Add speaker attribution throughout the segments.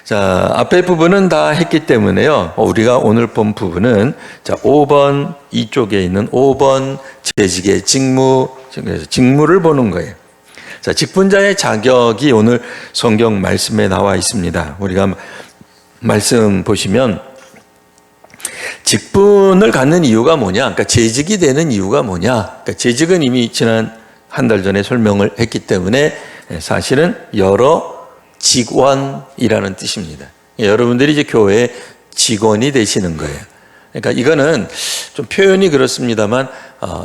Speaker 1: 자, 앞에 부분은 다 했기 때문에요. 우리가 오늘 본 부분은 자, 5번 이쪽에 있는 5번 재직의 직무, 그래서 직무를 보는 거예요. 자, 직분자의 자격이 오늘 성경 말씀에 나와 있습니다. 우리가 말씀 보시면 직분을 갖는 이유가 뭐냐? 그러니까 재직이 되는 이유가 뭐냐? 그러니까 재직은 이미 지난 한 달 전에 설명을 했기 때문에 사실은 여러 직원이라는 뜻입니다. 여러분들이 이제 교회의 직원이 되시는 거예요. 그러니까 이거는 좀 표현이 그렇습니다만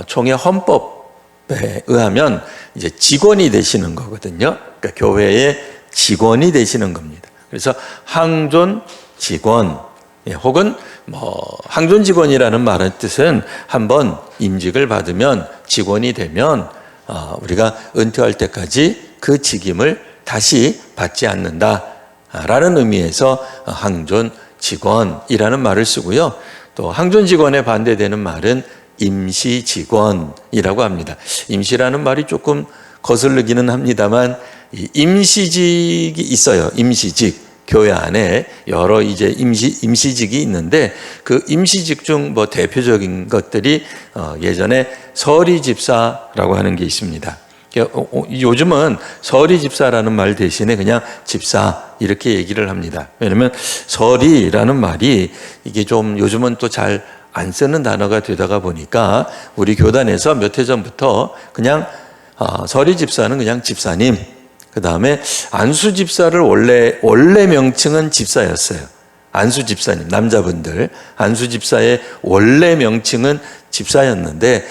Speaker 1: 총회 헌법에 의하면 이제 직원이 되시는 거거든요. 그러니까 교회의 직원이 되시는 겁니다. 그래서 항존 직원 혹은 항존 직원이라는 말의 뜻은 한번 임직을 받으면 직원이 되면 우리가 은퇴할 때까지 그 직임을 다시 받지 않는다라는 의미에서 항존 직원이라는 말을 쓰고요. 또 항존 직원에 반대되는 말은 임시 직원이라고 합니다. 임시라는 말이 조금 거슬리기는 합니다만 임시직이 있어요. 임시직. 교회 안에 여러 이제 임시직이 있는데 그 임시직 중 대표적인 것들이 예전에 서리 집사라고 하는 게 있습니다. 요즘은 서리 집사라는 말 대신에 그냥 집사 이렇게 얘기를 합니다. 왜냐하면 서리라는 말이 이게 좀 요즘은 또 잘 안 쓰는 단어가 되다가 보니까 우리 교단에서 몇 해 전부터 그냥 서리 집사는 그냥 집사님, 그 다음에 안수 집사를 원래 명칭은 집사였어요. 안수 집사님, 남자분들 안수 집사의 원래 명칭은 집사였는데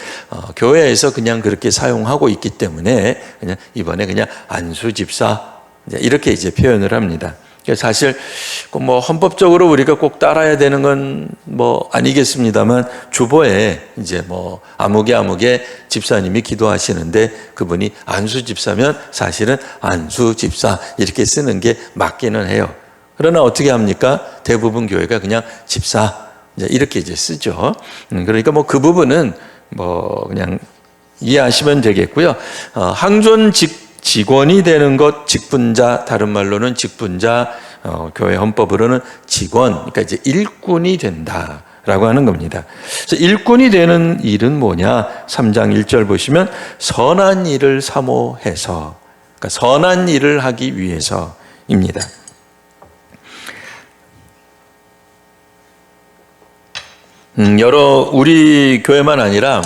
Speaker 1: 교회에서 그냥 그렇게 사용하고 있기 때문에 그냥 이번에 그냥 안수 집사 이렇게 이제 표현을 합니다. 사실 헌법적으로 우리가 꼭 따라야 되는 건 아니겠습니다만 주보에 이제 아무개 집사님이 기도하시는데 그분이 안수 집사면 사실은 안수 집사 이렇게 쓰는 게 맞기는 해요. 그러나 어떻게 합니까? 대부분 교회가 그냥 집사 이렇게 이제 쓰죠. 그러니까 그 부분은 그냥 이해하시면 되겠고요. 항존 직원이 되는 것, 직분자, 다른 말로는 직분자, 교회 헌법으로는 직원, 그러니까 이제 일꾼이 된다라고 하는 겁니다. 그래서 일꾼이 되는 일은 뭐냐? 3장 1절 보시면 선한 일을 사모해서, 그러니까 선한 일을 하기 위해서입니다. 우리 교회만 아니라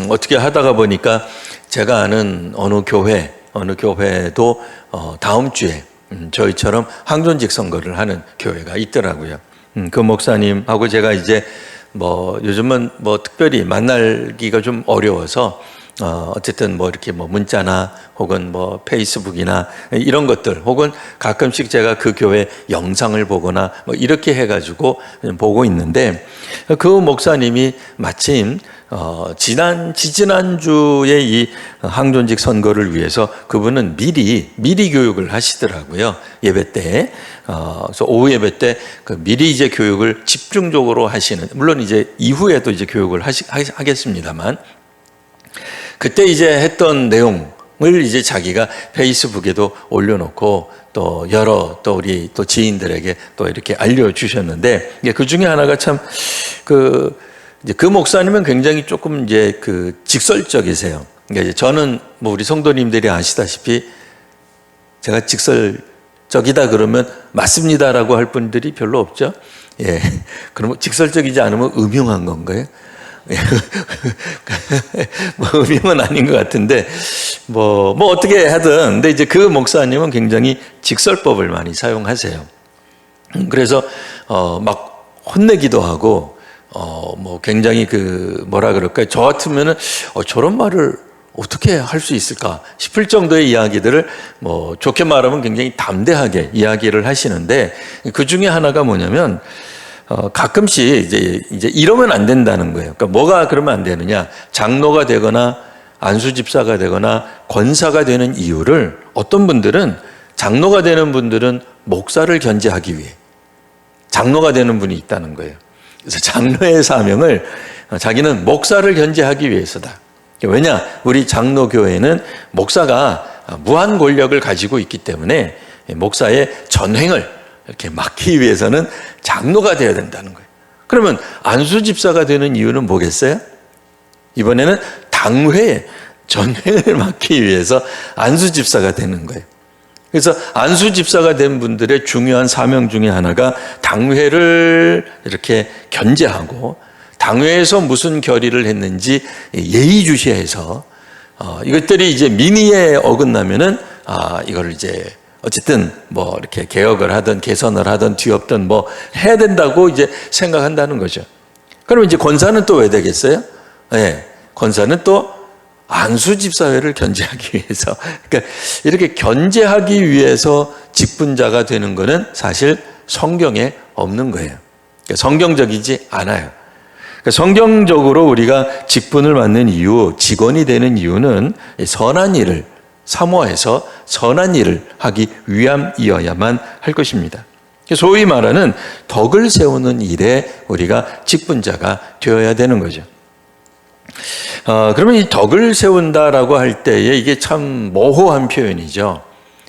Speaker 1: 어떻게 하다가 보니까 제가 아는 어느 교회도 다음 주에 저희처럼 항존직 선거를 하는 교회가 있더라고요. 그 목사님하고 제가 이제 요즘은 특별히 만나기가 좀 어려워서 어쨌든 이렇게 문자나 혹은 페이스북이나 이런 것들 혹은 가끔씩 제가 그 교회 영상을 보거나 이렇게 해가지고 보고 있는데 그 목사님이 마침 지지난주에 이 항존직 선거를 위해서 그분은 미리 교육을 하시더라고요. 예배 때. 그래서 오후 예배 때 그 미리 이제 교육을 집중적으로 하시는, 물론 이제 이후에도 이제 교육을 하겠습니다만 그때 이제 했던 내용을 이제 자기가 페이스북에도 올려놓고 또 우리 지인들에게 또 이렇게 알려주셨는데 그 중에 하나가 참 그 목사님은 굉장히 조금 이제 직설적이세요. 그러니까 이제 저는 우리 성도님들이 아시다시피 제가 직설적이다 그러면 맞습니다라고 할 분들이 별로 없죠. 예. 그러면 직설적이지 않으면 음흉한 건가요? 음흉은 아닌 것 같은데, 어떻게 하든, 근데 이제 그 목사님은 굉장히 직설법을 많이 사용하세요. 그래서, 막 혼내기도 하고, 굉장히 뭐라 그럴까요? 저 같으면은, 저런 말을 어떻게 할 수 있을까 싶을 정도의 이야기들을 좋게 말하면 굉장히 담대하게 이야기를 하시는데, 그 중에 하나가 뭐냐면, 가끔씩 이제 이러면 안 된다는 거예요. 그러니까 뭐가 그러면 안 되느냐? 장로가 되거나 안수 집사가 되거나 권사가 되는 이유를 어떤 분들은 장로가 되는 분들은 목사를 견제하기 위해 장로가 되는 분이 있다는 거예요. 그래서 장로의 사명을 자기는 목사를 견제하기 위해서다. 왜냐? 우리 장로교회는 목사가 무한 권력을 가지고 있기 때문에 목사의 전횡을 이렇게 막기 위해서는 장로가 되어야 된다는 거예요. 그러면 안수 집사가 되는 이유는 뭐겠어요? 이번에는 당회 전회를 맡기 위해서 안수 집사가 되는 거예요. 그래서 안수 집사가 된 분들의 중요한 사명 중에 하나가 당회를 이렇게 견제하고 당회에서 무슨 결의를 했는지 예의주시해서 이것들이 이제 민의에 어긋나면은 이걸 이제 어쨌든 뭐 이렇게 개혁을 하든 개선을 하든 뒤엎든 뭐 해야 된다고 이제 생각한다는 거죠. 그러면 이제 권사는 또 왜 되겠어요? 네, 권사는 또 안수집사회를 견제하기 위해서, 그러니까 이렇게 견제하기 위해서 직분자가 되는 것은 사실 성경에 없는 거예요. 그러니까 성경적이지 않아요. 그러니까 성경적으로 우리가 직분을 맡는 이유, 직원이 되는 이유는 선한 일을 사모해서 선한 일을 하기 위함이어야만 할 것입니다. 소위 말하는 덕을 세우는 일에 우리가 직분자가 되어야 되는 거죠. 그러면 이 덕을 세운다라고 할 때에 이게 참 모호한 표현이죠.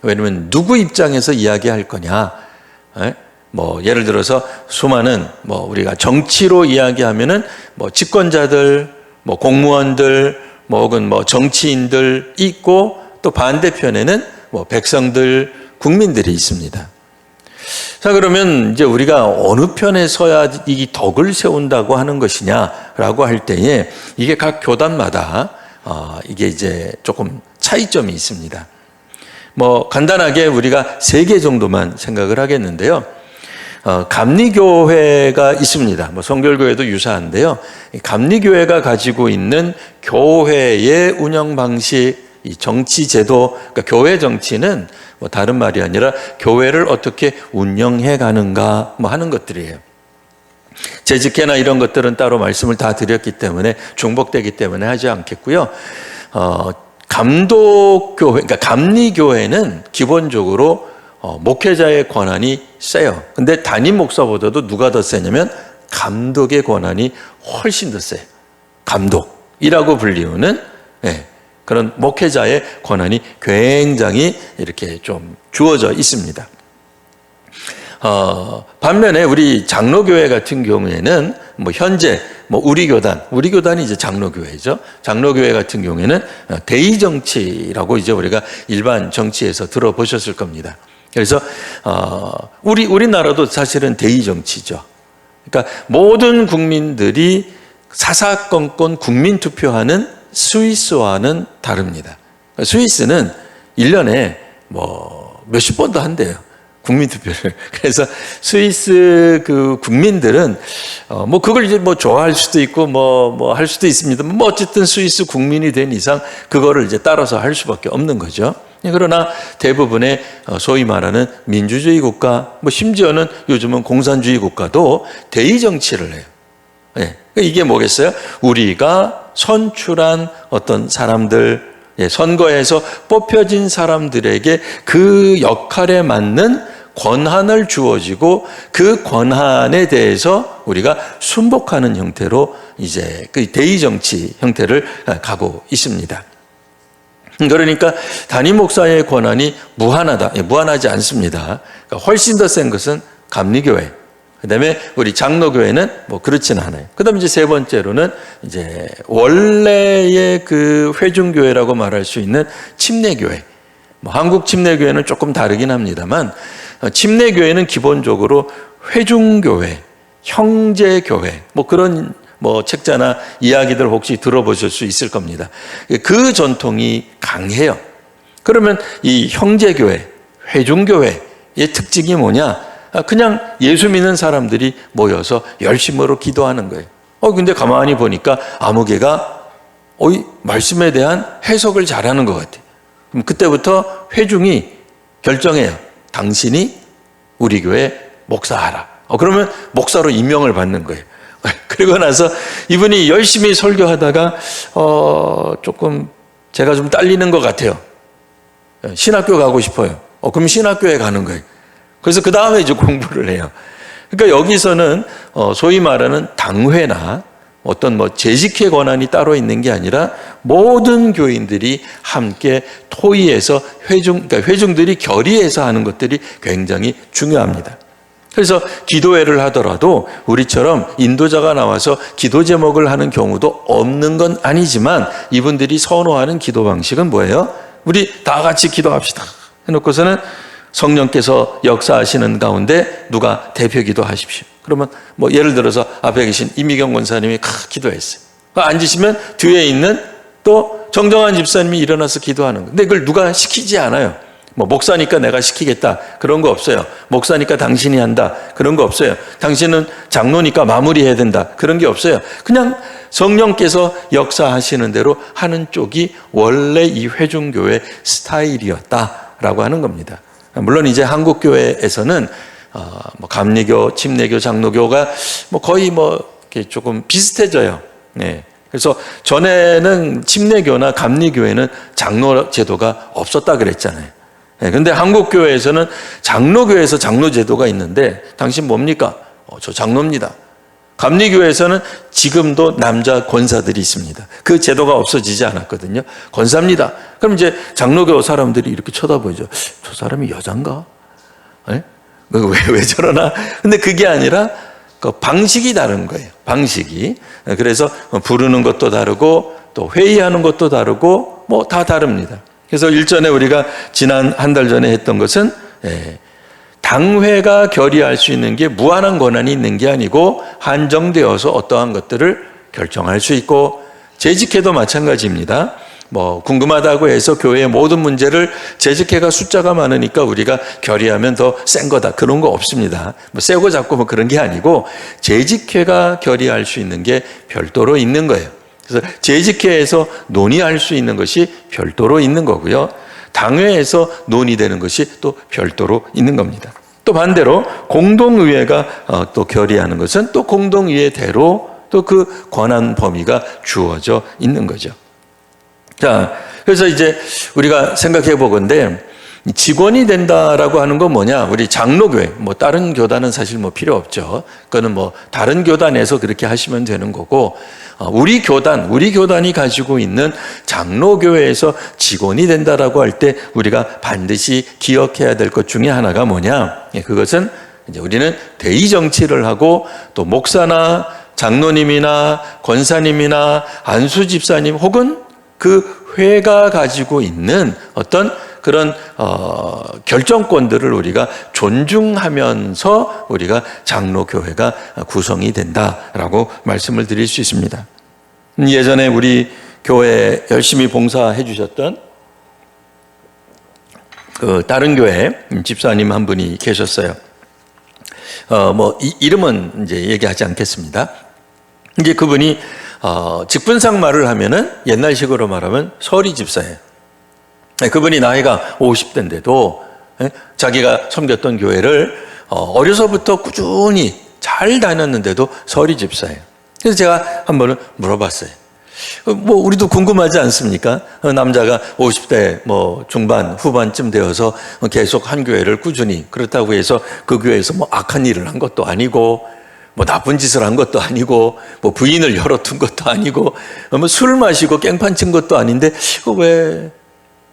Speaker 1: 왜냐하면 누구 입장에서 이야기할 거냐? 뭐 예를 들어서 수많은 뭐 우리가 정치로 이야기하면은 뭐 집권자들, 뭐 공무원들, 뭐 혹은 뭐 정치인들 있고 또 반대편에는 뭐 백성들, 국민들이 있습니다. 자, 그러면 이제 우리가 어느 편에 서야 이 덕을 세운다고 하는 것이냐라고 할 때에 이게 각 교단마다 이게 이제 조금 차이점이 있습니다. 뭐 간단하게 우리가 3개 정도만 생각을 하겠는데요. 감리교회가 있습니다. 뭐 성결교회도 유사한데요. 감리교회가 가지고 있는 교회의 운영 방식, 이 정치 제도, 그러니까 교회 정치는 뭐 다른 말이 아니라 교회를 어떻게 운영해 가는가 뭐 하는 것들이에요. 재직회나 이런 것들은 따로 말씀을 다 드렸기 때문에 중복되기 때문에 하지 않겠고요. 감독교회, 그러니까 감리교회는 기본적으로 목회자의 권한이 세요. 근데 담임 목사보다도 누가 더 세냐면 감독의 권한이 훨씬 더 세요. 감독이라고 불리우는 그런 목회자의 권한이 굉장히 이렇게 좀 주어져 있습니다. 반면에 우리 장로교회 같은 경우에는 뭐 현재 뭐 우리 교단이 이제 장로교회죠. 장로교회 같은 경우에는 대의정치라고 이제 우리가 일반 정치에서 들어보셨을 겁니다. 그래서 우리나라도 사실은 대의정치죠. 그러니까 모든 국민들이 사사건건 국민투표하는 스위스와는 다릅니다. 스위스는 1년에 뭐 몇십 번도 한대요. 국민투표를. 그래서 스위스 그 국민들은 뭐 그걸 이제 뭐 좋아할 수도 있고 뭐 할 수도 있습니다. 뭐 어쨌든 스위스 국민이 된 이상 그거를 이제 따라서 할 수밖에 없는 거죠. 그러나 대부분의 소위 말하는 민주주의 국가, 뭐 심지어는 요즘은 공산주의 국가도 대의 정치를 해요. 이게 뭐겠어요? 우리가 선출한 어떤 사람들, 선거에서 뽑혀진 사람들에게 그 역할에 맞는 권한을 주어지고 그 권한에 대해서 우리가 순복하는 형태로 이제 그 대의 정치 형태를 가고 있습니다. 그러니까 담임 목사의 권한이 무한하지 않습니다. 그러니까 훨씬 더 센 것은 감리교회. 그다음에 우리 장로교회는 뭐 그렇지는 않아요. 그다음에 이제 세 번째로는 이제 원래의 그 회중교회라고 말할 수 있는 침례교회. 뭐 한국 침례교회는 조금 다르긴 합니다만 침례교회는 기본적으로 회중교회, 형제교회 뭐 그런 뭐 책자나 이야기들 혹시 들어보실 수 있을 겁니다. 그 전통이 강해요. 그러면 이 형제교회, 회중교회의 특징이 뭐냐? 그냥 예수 믿는 사람들이 모여서 열심으로 기도하는 거예요. 근데 가만히 보니까 아무개가 말씀에 대한 해석을 잘하는 것 같아요. 그럼 그때부터 회중이 결정해요. 당신이 우리 교회 목사하라. 그러면 목사로 임명을 받는 거예요. 그리고 나서 이분이 열심히 설교하다가 조금 제가 좀 딸리는 것 같아요. 신학교 가고 싶어요. 그럼 신학교에 가는 거예요. 그래서 그 다음에 이제 공부를 해요. 그러니까 여기서는 소위 말하는 당회나 어떤 뭐 재직회 권한이 따로 있는 게 아니라 모든 교인들이 함께 토의해서 그러니까 회중들이 결의해서 하는 것들이 굉장히 중요합니다. 그래서 기도회를 하더라도 우리처럼 인도자가 나와서 기도 제목을 하는 경우도 없는 건 아니지만 이분들이 선호하는 기도 방식은 뭐예요? 우리 다 같이 기도합시다 해놓고서는 성령께서 역사하시는 가운데 누가 대표 기도하십시오. 그러면 뭐 예를 들어서 앞에 계신 이미경 권사님이 기도했어요. 앉으시면 뒤에 있는 또 정정한 집사님이 일어나서 기도하는 거예요. 근데 그걸 누가 시키지 않아요. 뭐 목사니까 내가 시키겠다 그런 거 없어요. 목사니까 당신이 한다 그런 거 없어요. 당신은 장로니까 마무리해야 된다 그런 게 없어요. 그냥 성령께서 역사하시는 대로 하는 쪽이 원래 이 회중교회 스타일이었다라고 하는 겁니다. 물론 이제 한국 교회에서는 뭐 감리교, 침례교, 장로교가 뭐 거의 뭐 이렇게 조금 비슷해져요. 네. 그래서 전에는 침례교나 감리교회는 장로 제도가 없었다 그랬잖아요. 그런데 한국 교회에서는 장로교회에서 장로 제도가 있는데 당신 뭡니까? 저 장로입니다. 감리교회에서는 지금도 남자 권사들이 있습니다. 그 제도가 없어지지 않았거든요. 권사입니다. 그럼 이제 장로교 사람들이 이렇게 쳐다보죠. 저 사람이 여잔가? 왜 저러나? 근데 그게 아니라 그 방식이 다른 거예요. 방식이. 그래서 부르는 것도 다르고 또 회의하는 것도 다르고 뭐 다 다릅니다. 그래서 일전에 우리가 지난 한 달 전에 했던 것은 당회가 결의할 수 있는 게 무한한 권한이 있는 게 아니고 한정되어서 어떠한 것들을 결정할 수 있고 재직회도 마찬가지입니다. 뭐 궁금하다고 해서 교회의 모든 문제를 재직회가 숫자가 많으니까 우리가 결의하면 더 센 거다 그런 거 없습니다. 뭐 세고 작고 뭐 그런 게 아니고 재직회가 결의할 수 있는 게 별도로 있는 거예요. 그래서 재직회에서 논의할 수 있는 것이 별도로 있는 거고요. 당회에서 논의되는 것이 또 별도로 있는 겁니다. 또 반대로 공동의회가 또 결의하는 것은 또 공동의회대로 또 그 권한 범위가 주어져 있는 거죠. 자, 그래서 이제 우리가 생각해 보건대 직원이 된다라고 하는 건 뭐냐? 우리 장로교회, 뭐 다른 교단은 사실 뭐 필요 없죠. 그거는 뭐 다른 교단에서 그렇게 하시면 되는 거고, 우리 교단이 가지고 있는 장로교회에서 직원이 된다라고 할 때 우리가 반드시 기억해야 될 것 중에 하나가 뭐냐? 그것은 이제 우리는 대의 정치를 하고 또 목사나 장로님이나 권사님이나 안수 집사님 혹은 그 회가 가지고 있는 어떤 그런 결정권들을 우리가 존중하면서 우리가 장로교회가 구성이 된다라고 말씀을 드릴 수 있습니다. 예전에 우리 교회에 열심히 봉사해 주셨던 그 다른 교회 집사님 한 분이 계셨어요. 뭐 이름은 이제 얘기하지 않겠습니다. 이제 그분이 직분상 말을 하면은 옛날식으로 말하면 서리 집사예요. 그분이 나이가 50대인데도 자기가 섬겼던 교회를 어려서부터 꾸준히 잘 다녔는데도 서리 집사예요. 그래서 제가 한 번은 물어봤어요. 뭐 우리도 궁금하지 않습니까? 남자가 50대 뭐 중반 후반쯤 되어서 계속 한 교회를 꾸준히 그렇다고 해서 그 교회에서 뭐 악한 일을 한 것도 아니고 뭐 나쁜 짓을 한 것도 아니고 뭐 부인을 열어둔 것도 아니고 뭐 술 마시고 깽판 친 것도 아닌데 왜?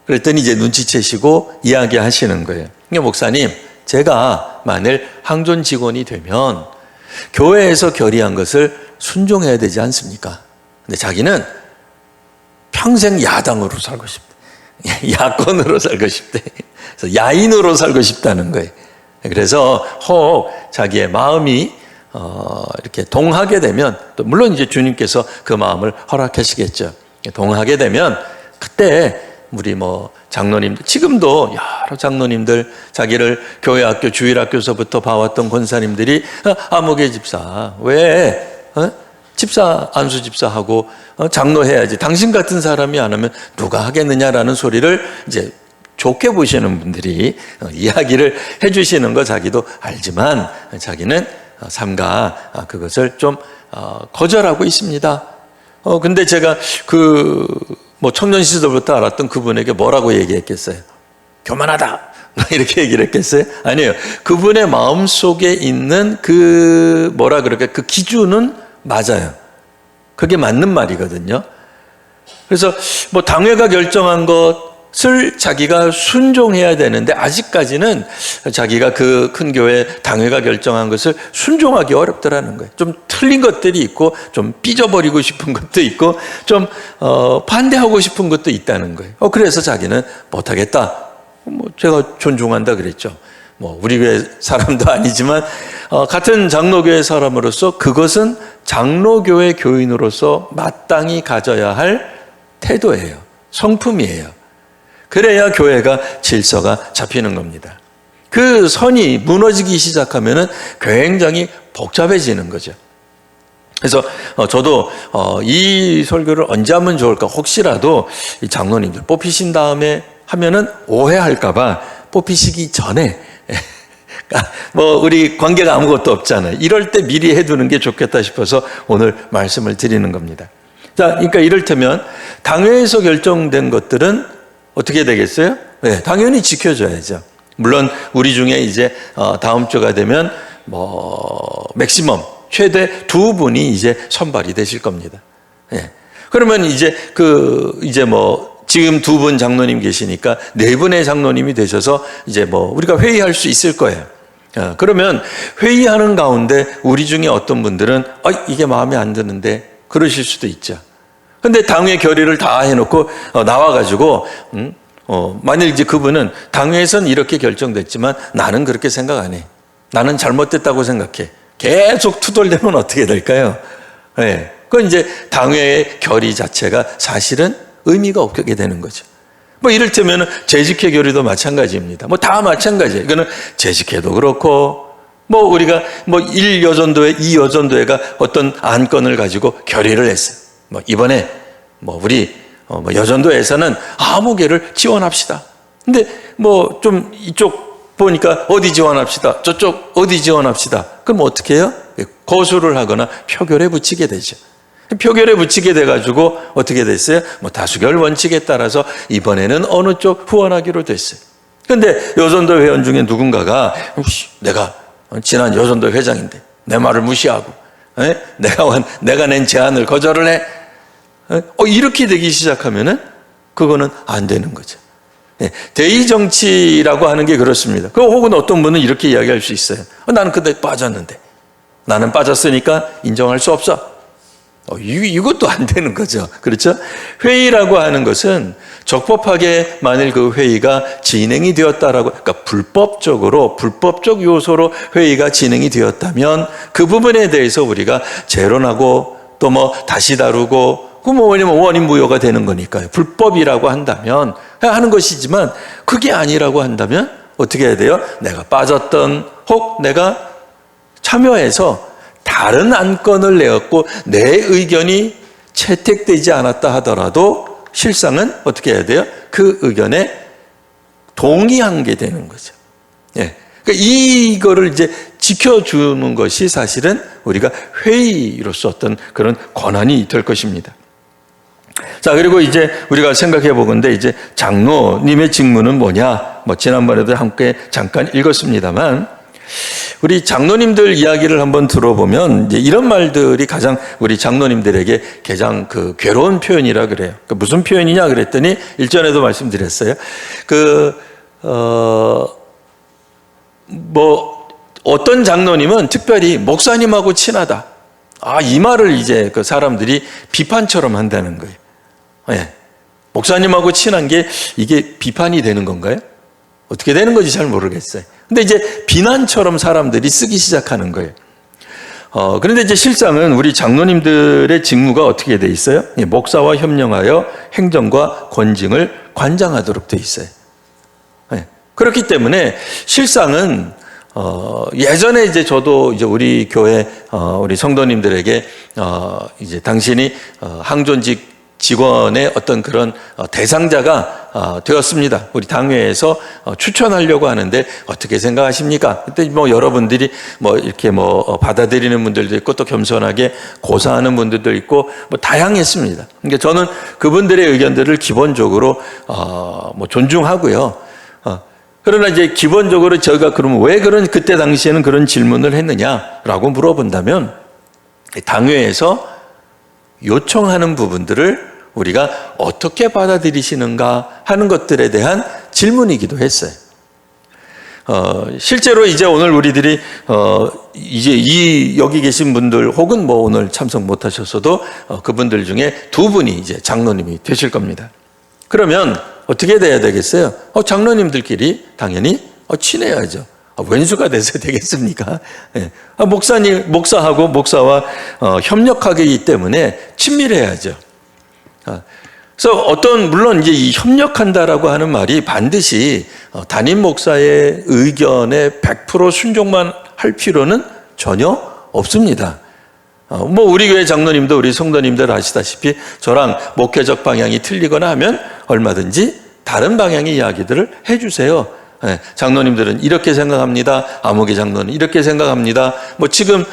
Speaker 1: 그랬더니 이제 눈치채시고 이야기하시는 거예요. 목사님, 제가 만일 항존 직원이 되면 교회에서 결의한 것을 순종해야 되지 않습니까? 근데 자기는 평생 야당으로 살고 싶대. 야권으로 살고 싶대. 그래서 야인으로 살고 싶다는 거예요. 그래서 혹 자기의 마음이 이렇게 동하게 되면, 또 물론 이제 주님께서 그 마음을 허락하시겠죠. 동하게 되면 그때 우리 뭐 장로님들, 지금도 여러 장로님들, 자기를 교회 학교 주일학교서부터 봐왔던 권사님들이 아무개 집사 왜 집사 안수 집사하고 장로 해야지, 당신 같은 사람이 안 하면 누가 하겠느냐라는 소리를 이제 좋게 보시는 분들이 이야기를 해주시는 거 자기도 알지만 자기는 삼가 그것을 좀 거절하고 있습니다. 근데 제가 뭐 청년 시절부터 알았던 그분에게 뭐라고 얘기했겠어요? 교만하다! 이렇게 얘기를 했겠어요? 아니에요. 그분의 마음 속에 있는 그 기준은 맞아요. 그게 맞는 말이거든요. 그래서 뭐 당회가 결정한 것, 그것을 자기가 순종해야 되는데 아직까지는 자기가 그 큰 교회 당회가 결정한 것을 순종하기 어렵더라는 거예요. 좀 틀린 것들이 있고 좀 삐져버리고 싶은 것도 있고 좀 반대하고 싶은 것도 있다는 거예요. 그래서 자기는 못하겠다. 제가 존중한다 그랬죠. 우리 교회 사람도 아니지만 같은 장로교회 사람으로서 그것은 장로교회 교인으로서 마땅히 가져야 할 태도예요. 성품이에요. 그래야 교회가 질서가 잡히는 겁니다. 그 선이 무너지기 시작하면은 굉장히 복잡해지는 거죠. 그래서 저도 이 설교를 언제 하면 좋을까 혹시라도 이 장로님들 뽑히신 다음에 하면은 오해할까봐 뽑히시기 전에 우리 관계가 아무것도 없잖아요. 이럴 때 미리 해두는 게 좋겠다 싶어서 오늘 말씀을 드리는 겁니다. 자, 그러니까 이를테면 당회에서 결정된 것들은 어떻게 되겠어요? 네, 당연히 지켜줘야죠. 물론 우리 중에 이제 다음 주가 되면 맥시멈 최대 2분이 이제 선발이 되실 겁니다. 네. 그러면 이제 지금 2분 장로님 계시니까 4분의 장로님이 되셔서 이제 우리가 회의할 수 있을 거예요. 그러면 회의하는 가운데 우리 중에 어떤 분들은 이게 마음에 안 드는데 그러실 수도 있죠. 근데 당회 결의를 다 해놓고 나와가지고 만일 이제 그분은 당회에서는 이렇게 결정됐지만 나는 그렇게 생각 안 해. 나는 잘못됐다고 생각해. 계속 투덜대면 어떻게 될까요? 네. 그건 이제 당회의 결의 자체가 사실은 의미가 없게 되는 거죠. 이를테면 재직회 결의도 마찬가지입니다. 다 마찬가지예요. 이거는 재직회도 그렇고 우리가 1여전도회, 2여전도회가 어떤 안건을 가지고 결의를 했어요. 이번에 우리 여전도에서는 아무개를 지원합시다. 근데 좀 이쪽 보니까 어디 지원합시다. 저쪽 어디 지원합시다. 그럼 어떻게 해요? 거수를 하거나 표결에 붙이게 되죠. 표결에 붙이게 돼가지고 어떻게 됐어요? 다수결 원칙에 따라서 이번에는 어느 쪽 후원하기로 됐어요. 근데 여전도 회원 중에 누군가가 내가 지난 여전도 회장인데 내 말을 무시하고 내가 낸 제안을 거절을 해. 이렇게 되기 시작하면은 그거는 안 되는 거죠. 대의 정치라고 하는 게 그렇습니다. 혹은 어떤 분은 이렇게 이야기할 수 있어요. 나는 그때 빠졌는데 나는 빠졌으니까 인정할 수 없어. 이것도 안 되는 거죠. 그렇죠? 회의라고 하는 것은 적법하게 만일 그 회의가 진행이 되었다라고, 그러니까 불법적 요소로 회의가 진행이 되었다면 그 부분에 대해서 우리가 재론하고 또 다시 다루고, 왜냐면 원인무효가 되는 거니까요. 불법이라고 한다면 하는 것이지만 그게 아니라고 한다면 어떻게 해야 돼요? 내가 빠졌던 혹 내가 참여해서 다른 안건을 내었고 내 의견이 채택되지 않았다 하더라도 실상은 어떻게 해야 돼요? 그 의견에 동의한 게 되는 거죠. 예. 그러니까 이거를 이제 지켜주는 것이 사실은 우리가 회의로서 어떤 그런 권한이 될 것입니다. 자, 그리고 이제 우리가 생각해 보건데 이제 장로님의 직무는 뭐냐? 지난번에도 함께 잠깐 읽었습니다만 우리 장로님들 이야기를 한번 들어보면 이제 이런 말들이 가장 우리 장로님들에게 가장 괴로운 표현이라 그래요. 무슨 표현이냐 그랬더니 일전에도 말씀드렸어요. 어떤 장로님은 특별히 목사님하고 친하다. 이 말을 이제 그 사람들이 비판처럼 한다는 거예요. 예. 목사님하고 친한 게 이게 비판이 되는 건가요? 어떻게 되는 건지 잘 모르겠어요. 근데 이제 비난처럼 사람들이 쓰기 시작하는 거예요. 그런데 이제 실상은 우리 장로님들의 직무가 어떻게 돼 있어요? 목사와 협력하여 행정과 권징을 관장하도록 돼 있어요. 네. 그렇기 때문에 실상은 예전에 이제 저도 이제 우리 교회 우리 성도님들에게 이제 당신이 항존직 직원의 어떤 그런 대상자가 되었습니다. 우리 당회에서 추천하려고 하는데 어떻게 생각하십니까? 그때 여러분들이 이렇게 받아들이는 분들도 있고 또 겸손하게 고사하는 분들도 있고 다양했습니다. 그러니까 저는 그분들의 의견들을 기본적으로 존중하고요. 그러나 이제 기본적으로 저희가 그러면 왜 그때 당시에는 그런 질문을 했느냐라고 물어본다면 당회에서 요청하는 부분들을 우리가 어떻게 받아들이시는가 하는 것들에 대한 질문이기도 했어요. 실제로 이제 오늘 우리들이 이제 여기 계신 분들 혹은 뭐 오늘 참석 못 하셨어도 그분들 중에 두 분이 이제 장로님이 되실 겁니다. 그러면 어떻게 돼야 되겠어요? 장로님들끼리 당연히 친해야죠. 왼수가 돼서 되겠습니까? 예. 목사하고 목사와 협력하기 때문에 친밀해야죠. 그래서 물론 이제 이 협력한다라고 하는 말이 반드시 담임 목사의 의견에 100% 순종만 할 필요는 전혀 없습니다. 우리 교회 장로님도 우리 성도님들 아시다시피 저랑 목회적 방향이 틀리거나 하면 얼마든지 다른 방향의 이야기들을 해주세요. 장로님들은 이렇게 생각합니다. 아무개 장로는 이렇게 생각합니다. 지금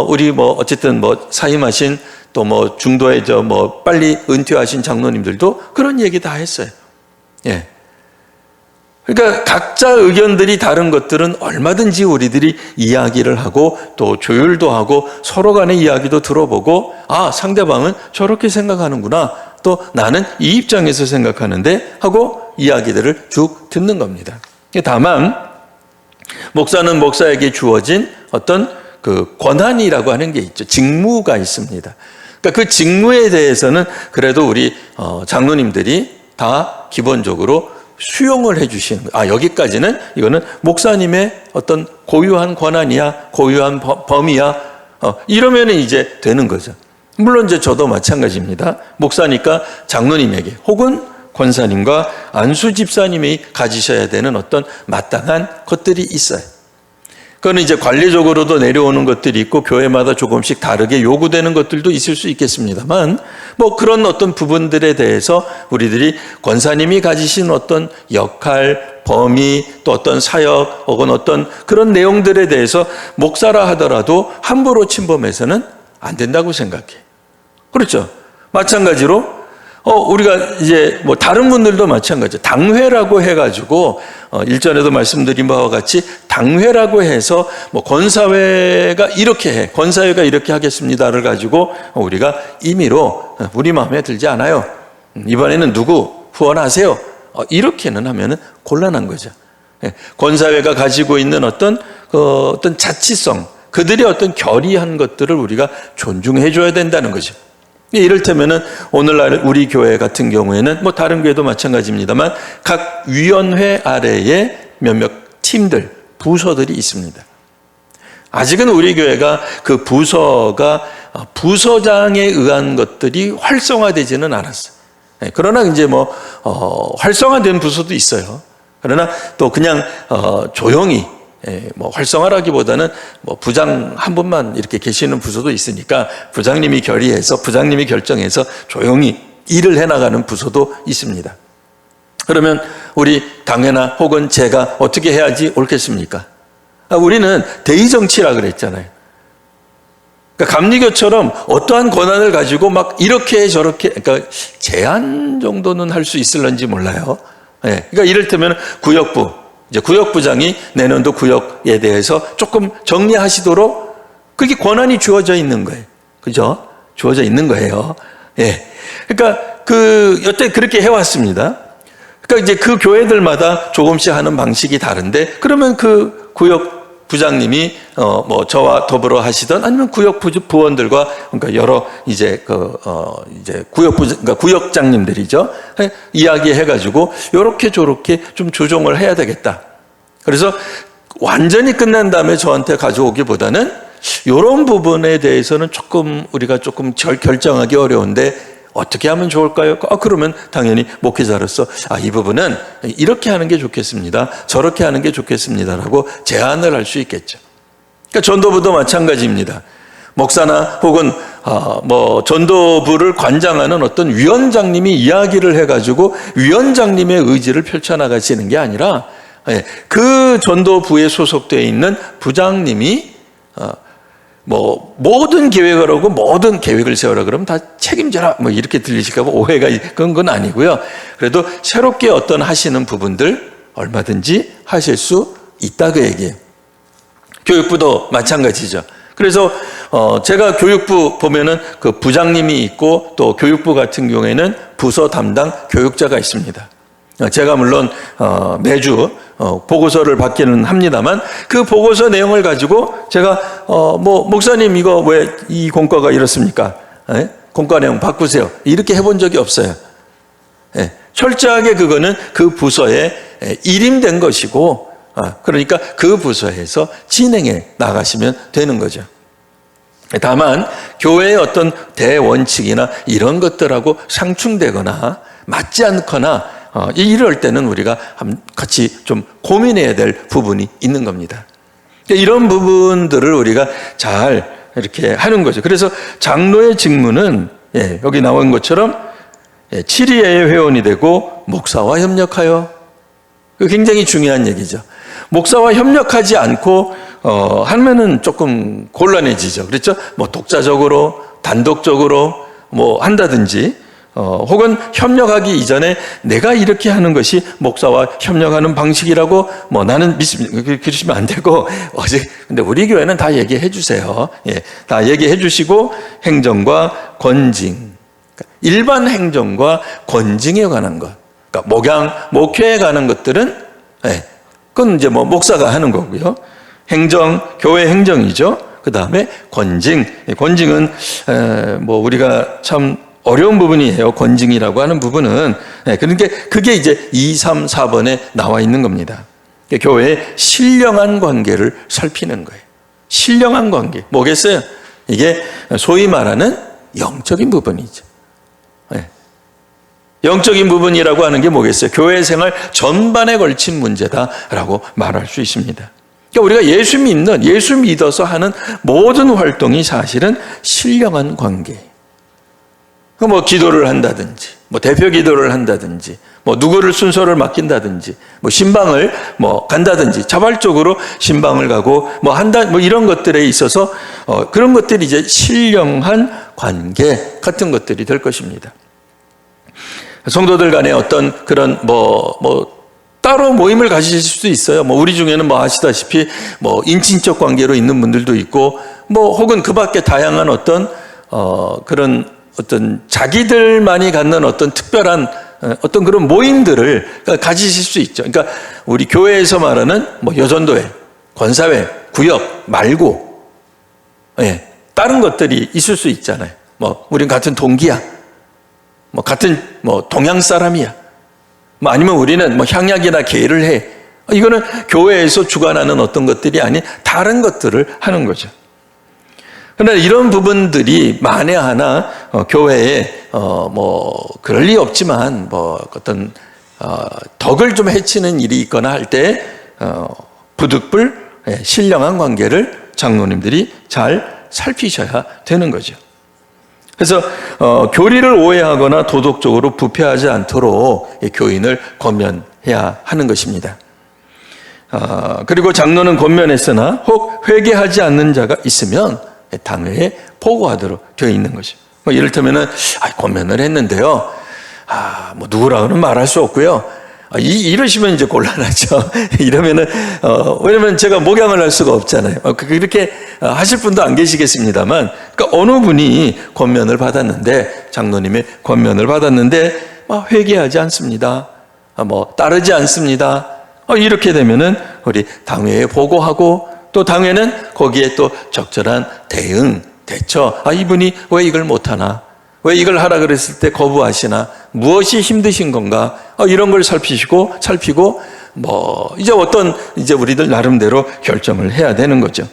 Speaker 1: 우리 어쨌든 사임하신 또 중도에 빨리 은퇴하신 장로님들도 그런 얘기 다 했어요. 예. 그러니까 각자 의견들이 다른 것들은 얼마든지 우리들이 이야기를 하고 또 조율도 하고 서로 간의 이야기도 들어보고 상대방은 저렇게 생각하는구나. 또 나는 이 입장에서 생각하는데 하고 이야기들을 쭉 듣는 겁니다. 다만 목사는 목사에게 주어진 어떤 그 권한이라고 하는 게 있죠. 직무가 있습니다. 그러니까 그 직무에 대해서는 그래도 우리 장로님들이 다 기본적으로 수용을 해 주시는 거예요. 여기까지는 이거는 목사님의 어떤 고유한 권한이야, 고유한 범위야. 이러면 이제 되는 거죠. 물론 이제 저도 마찬가지입니다. 목사니까 장로님에게 혹은 권사님과 안수 집사님이 가지셔야 되는 어떤 마땅한 것들이 있어요. 그거는 이제 관리적으로도 내려오는 것들이 있고 교회마다 조금씩 다르게 요구되는 것들도 있을 수 있겠습니다만 그런 어떤 부분들에 대해서 우리들이 권사님이 가지신 어떤 역할, 범위, 또 어떤 사역 혹은 어떤 그런 내용들에 대해서 목사라 하더라도 함부로 침범해서는 안 된다고 생각해요. 그렇죠? 마찬가지로 우리가 이제 다른 분들도 마찬가지죠. 당회라고 해가지고 일전에도 말씀드린 바와 같이 당회라고 해서 권사회가 이렇게 해, 권사회가 이렇게 하겠습니다를 가지고 우리가 임의로 우리 마음에 들지 않아요. 이번에는 누구 후원하세요. 이렇게는 하면은 곤란한 거죠. 권사회가 가지고 있는 어떤 자치성, 그들의 어떤 결의한 것들을 우리가 존중해 줘야 된다는 거죠. 이를테면은 오늘날 우리 교회 같은 경우에는 다른 교회도 마찬가지입니다만 각 위원회 아래에 몇몇 팀들, 부서들이 있습니다. 아직은 우리 교회가 그 부서가 부서장에 의한 것들이 활성화되지는 않았어요. 그러나 이제 활성화된 부서도 있어요. 그러나 또 그냥 조용히 활성화라기보다는 부장 한 분만 이렇게 계시는 부서도 있으니까 부장님이 결의해서 부장님이 결정해서 조용히 일을 해나가는 부서도 있습니다. 그러면 우리 당회나 혹은 제가 어떻게 해야지 옳겠습니까? 우리는 대의정치라 그랬잖아요. 그러니까 감리교처럼 어떠한 권한을 가지고 이렇게 저렇게 제한 정도는 할 수 있을런지 몰라요. 그러니까 이를테면 구역부, 이제 구역부장이 내년도 구역에 대해서 조금 정리하시도록 그게 권한이 주어져 있는 거예요. 그죠? 주어져 있는 거예요. 그러니까 여태 그렇게 해왔습니다. 그러니까 이제 그 교회들마다 조금씩 하는 방식이 다른데 그러면 그 구역 부장님이 저와 더불어 하시던 아니면 구역 부원들과 그러니까 여러 이제 이제 그러니까 구역장님들이죠. 이야기해가지고 요렇게 저렇게 좀 조정을 해야 되겠다. 그래서 완전히 끝난 다음에 저한테 가져오기보다는 이런 부분에 대해서는 우리가 조금 결정하기 어려운데 어떻게 하면 좋을까요? 그러면 당연히 목회자로서 이 부분은 이렇게 하는 게 좋겠습니다. 저렇게 하는 게 좋겠습니다라고 제안을 할 수 있겠죠. 그러니까 전도부도 마찬가지입니다. 목사나 혹은 전도부를 관장하는 어떤 위원장님이 이야기를 해가지고 위원장님의 의지를 펼쳐나가시는 게 아니라 그 전도부에 소속되어 있는 부장님이 모든 계획을 하고 모든 계획을 세우라 그러면 다 책임져라 이렇게 들리실까 봐 오해가 그런 건 아니고요. 그래도 새롭게 어떤 하시는 부분들 얼마든지 하실 수 있다 그 얘기예요. 교육부도 마찬가지죠. 그래서 제가 교육부 보면은 그 부장님이 있고 또 교육부 같은 경우에는 부서 담당 교육자가 있습니다. 제가 물론 매주 보고서를 받기는 합니다만 그 보고서 내용을 가지고 제가 목사님 이거 왜 이 공과가 이렇습니까? 공과 내용 바꾸세요. 이렇게 해본 적이 없어요. 철저하게 그거는 그 부서에 일임된 것이고, 그러니까 그 부서에서 진행해 나가시면 되는 거죠. 다만 교회의 어떤 대원칙이나 이런 것들하고 상충되거나 맞지 않거나 이럴 때는 우리가 같이 좀 고민해야 될 부분이 있는 겁니다. 이런 부분들을 우리가 잘 이렇게 하는 거죠. 그래서 장로의 직무는 여기 나온 것처럼 7위의 회원이 되고 목사와 협력하여, 굉장히 중요한 얘기죠. 목사와 협력하지 않고 하면은 조금 곤란해지죠. 그렇죠? 뭐 독자적으로, 단독적으로 뭐 한다든지, 혹은 협력하기 이전에 내가 이렇게 하는 것이 목사와 협력하는 방식이라고 뭐 나는 믿습니다. 그러시면 안 되고, 근데 우리 교회는 다 얘기해 주세요. 다 얘기해 주시고, 행정과 권징, 일반 행정과 권징에 관한 것, 그러니까 목양, 목회에 관한 것들은 그건 이제 뭐 목사가 하는 거고요. 행정, 교회 행정이죠. 그 다음에 권징, 권징은 뭐 우리가 참 어려운 부분이에요. 권징이라고 하는 부분은. 그러니까 그게 이제 2, 3, 4번에 나와 있는 겁니다. 교회의 신령한 관계를 살피는 거예요. 신령한 관계. 뭐겠어요? 이게 소위 말하는 영적인 부분이죠. 영적인 부분이라고 하는 게 뭐겠어요? 교회 생활 전반에 걸친 문제다라고 말할 수 있습니다. 그러니까 우리가 예수 믿어서 하는 모든 활동이 사실은 신령한 관계. 뭐 기도를 한다든지, 뭐 대표 기도를 한다든지, 뭐 누구를 순서를 맡긴다든지, 뭐 신방을 뭐 간다든지, 자발적으로 신방을 가고 뭐 한다, 뭐 이런 것들에 있어서 그런 것들이 이제 신령한 관계 같은 것들이 될 것입니다. 성도들 간에 어떤 그런 따로 모임을 가지실 수도 있어요. 뭐 우리 중에는 뭐 아시다시피 뭐 인친적 관계로 있는 분들도 있고, 뭐 혹은 그 밖에 다양한 어떤 그런 어떤 자기들만이 갖는 어떤 특별한 어떤 그런 모임들을 가지실 수 있죠. 그러니까 우리 교회에서 말하는 뭐 여전도회, 권사회, 구역 말고 다른 것들이 있을 수 있잖아요. 뭐 우린 같은 동기야, 뭐 같은 뭐 동양 사람이야, 뭐 아니면 우리는 뭐 향약이나 계를 해. 이거는 교회에서 주관하는 어떤 것들이 아닌 다른 것들을 하는 거죠. 그러나 이런 부분들이 만에 하나 교회에 그럴 리 없지만 뭐 어떤 덕을 좀 해치는 일이 있거나 할 때 부득불 신령한 관계를 장로님들이 잘 살피셔야 되는 거죠. 그래서 교리를 오해하거나 도덕적으로 부패하지 않도록 교인을 권면해야 하는 것입니다. 그리고 장로는 권면했으나 혹 회개하지 않는 자가 있으면 당회에 보고하도록 되어 있는 거죠. 뭐 이를테면은 권면을 했는데요, 뭐 누구라고는 말할 수 없고요. 이러시면 이제 곤란하죠. 이러면은 왜냐면 제가 목양을 할 수가 없잖아요. 그렇게 하실 분도 안 계시겠습니다만, 그러니까 어느 분이 권면을 받았는데, 장로님의 권면을 받았는데 회개하지 않습니다. 뭐 따르지 않습니다. 이렇게 되면은 우리 당회에 보고하고, 또 당회는 거기에 또 적절한 대응, 대처. 이분이 왜 이걸 못하나? 왜 이걸 하라 그랬을 때 거부하시나? 무엇이 힘드신 건가? 이런 걸 살피고, 이제 우리들 나름대로 결정을 해야 되는 거죠.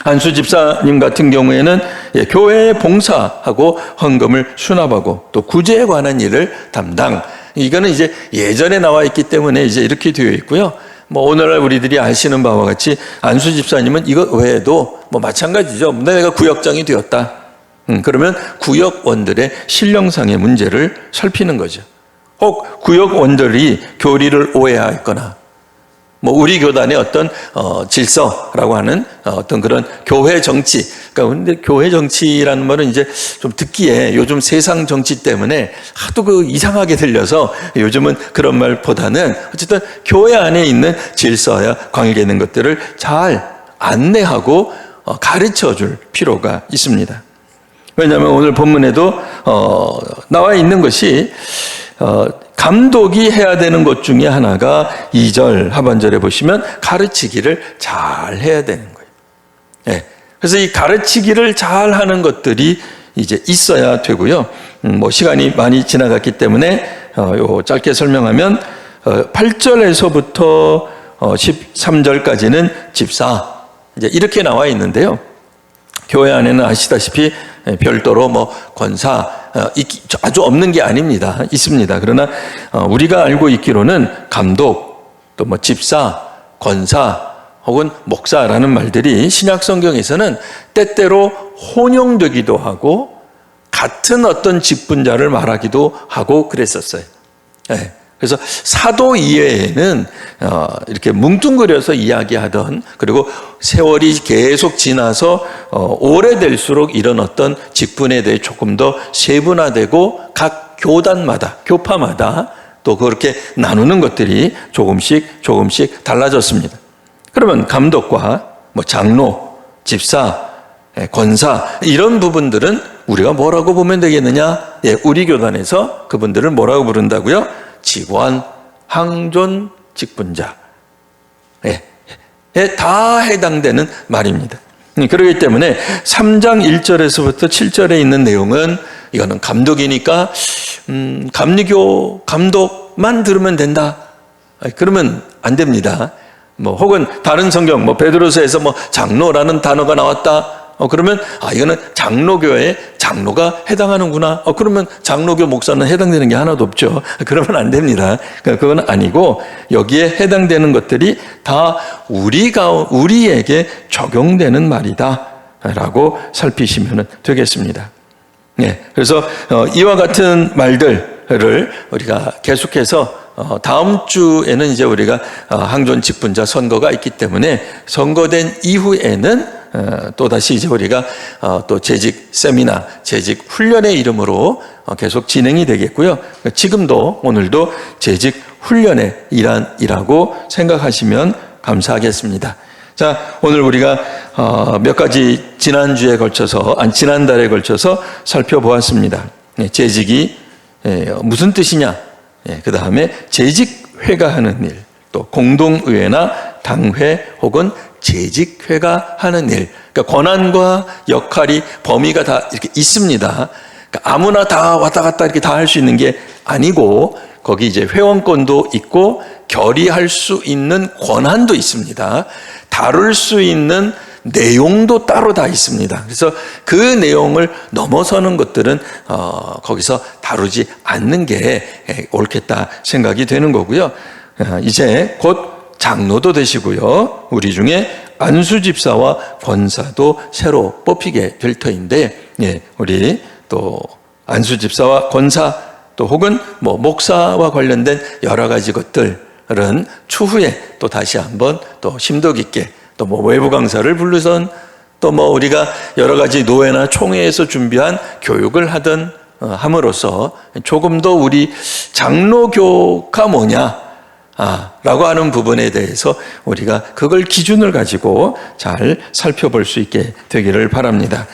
Speaker 1: 안수 집사님 같은 경우에는 교회에 봉사하고 헌금을 수납하고 또 구제에 관한 일을 담당. 이거는 이제 예전에 나와 있기 때문에 이제 이렇게 되어 있고요. 뭐 오늘날 우리들이 아시는 바와 같이 안수 집사님은 이거 외에도 뭐 마찬가지죠. 내가 구역장이 되었다. 그러면 구역원들의 신령상의 문제를 살피는 거죠. 혹 구역원들이 교리를 오해하였거나, 뭐 우리 교단의 어떤 질서라고 하는 어떤 그런 교회 정치. 그러니까 근데 교회 정치라는 말은 이제 좀 듣기에 요즘 세상 정치 때문에 하도 이상하게 들려서 요즘은 그런 말보다는 어쨌든 교회 안에 있는 질서야 관계되는 것들을 잘 안내하고 가르쳐 줄 필요가 있습니다. 왜냐하면 오늘 본문에도 나와 있는 것이 감독이 해야 되는 것 중에 하나가 2절 하반절에 보시면 가르치기를 잘 해야 되는 거예요. 예. 그래서 이 가르치기를 잘 하는 것들이 이제 있어야 되고요. 뭐 시간이 많이 지나갔기 때문에 요 짧게 설명하면 8절에서부터 13절까지는 집사 이제 이렇게 나와 있는데요. 교회 안에는 아시다시피 별도로 뭐 권사 아주 없는 게 아닙니다. 있습니다. 그러나 우리가 알고 있기로는 감독 또 뭐 집사, 권사 혹은 목사라는 말들이 신약 성경에서는 때때로 혼용되기도 하고 같은 어떤 직분자를 말하기도 하고 그랬었어요. 네. 그래서 사도 이외에는 이렇게 뭉뚱그려서 이야기하던 그리고 세월이 계속 지나서 오래될수록 이런 어떤 직분에 대해 조금 더 세분화되고 각 교단마다 교파마다 또 그렇게 나누는 것들이 조금씩 달라졌습니다. 그러면 감독과 뭐 장로, 집사, 권사 이런 부분들은 우리가 뭐라고 보면 되겠느냐? 예, 우리 교단에서 그분들을 뭐라고 부른다고요? 직원, 항존, 직분자. 다 해당되는 말입니다. 그렇기 때문에 3장 1절에서부터 7절에 있는 내용은 이거는 감독이니까 감리교 감독만 들으면 된다. 그러면 안 됩니다. 뭐 혹은 다른 성경 뭐 베드로서에서 뭐 장로라는 단어가 나왔다. 그러면 이거는 장로교에 장로가 해당하는구나. 그러면 장로교 목사는 해당되는 게 하나도 없죠. 그러면 안 됩니다. 그건 아니고 여기에 해당되는 것들이 다 우리에게 적용되는 말이다라고 살피시면 되겠습니다. 네, 그래서 이와 같은 말들을 우리가 계속해서 다음 주에는 이제 우리가 항존 직분자 선거가 있기 때문에 선거된 이후에는 또다시 이제 우리가 또 재직 세미나, 재직 훈련의 이름으로 계속 진행이 되겠고요. 지금도 오늘도 재직 훈련의 일환이라고 생각하시면 감사하겠습니다. 자, 오늘 우리가 몇 가지 지난달에 걸쳐서 살펴보았습니다. 재직이 무슨 뜻이냐? 그 다음에 재직회가 하는 일, 또 공동의회나 당회 혹은 재직회가 하는 일, 그러니까 권한과 역할이 범위가 다 이렇게 있습니다. 그러니까 아무나 다 왔다 갔다 이렇게 다 할 수 있는 게 아니고 거기 이제 회원권도 있고 결의할 수 있는 권한도 있습니다. 다룰 수 있는 내용도 따로 다 있습니다. 그래서 그 내용을 넘어서는 것들은 거기서 다루지 않는 게 옳겠다 생각이 되는 거고요. 이제 곧 장로도 되시고요. 우리 중에 안수 집사와 권사도 새로 뽑히게 될 터인데, 우리 또 안수 집사와 권사 또 혹은 뭐 목사와 관련된 여러 가지 것들은 추후에 또 다시 한번 또 심도 깊게 또 뭐 외부 강사를 부르선 또 뭐 우리가 여러 가지 노회나 총회에서 준비한 교육을 하든 함으로써 조금 더 우리 장로교가 뭐냐 라고 하는 부분에 대해서 우리가 그걸 기준을 가지고 잘 살펴볼 수 있게 되기를 바랍니다.